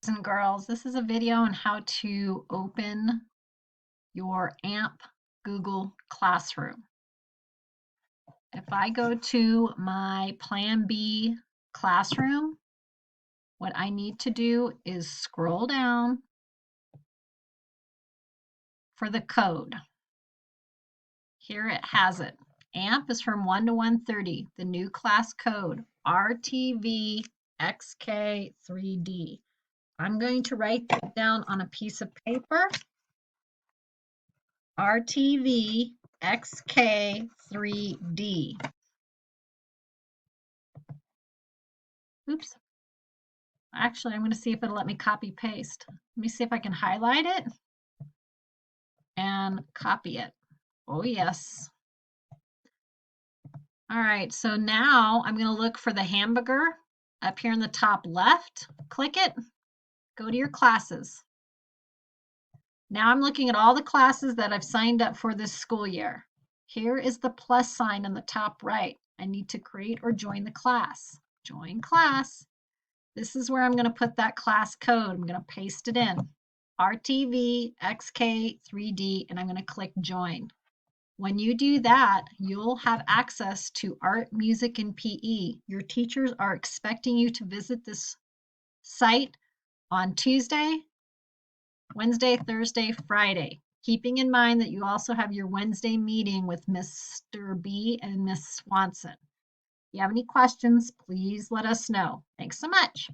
And girls, this is a video on how to open your AMP Google Classroom. If I go to my Plan B classroom, what I need to do is scroll down for the code. Here it has it. AMP is from 1 to 130, the new class code, RTVXK3D. I'm going to write that down on a piece of paper. RTVXK3D. Oops. Actually, I'm going to see if it'll let me copy paste. Let me see if I can highlight it and copy it. Oh, yes. All right, so now I'm going to look for the hamburger up here in the top left. Click it, go to your classes. Now I'm looking at all the classes that I've signed up for this school year. Here is the plus sign in the top right. I need to create or join the class. Join class. This is where I'm going to put that class code. I'm going to paste it in. RTVXK3D, and I'm going to click join. When you do that, you'll have access to art, music, and PE. Your teachers are expecting you to visit this site on Tuesday, Wednesday, Thursday, Friday, keeping in mind that you also have your Wednesday meeting with Mr. B and Miss Swanson. If you have any questions, please let us know. Thanks so much.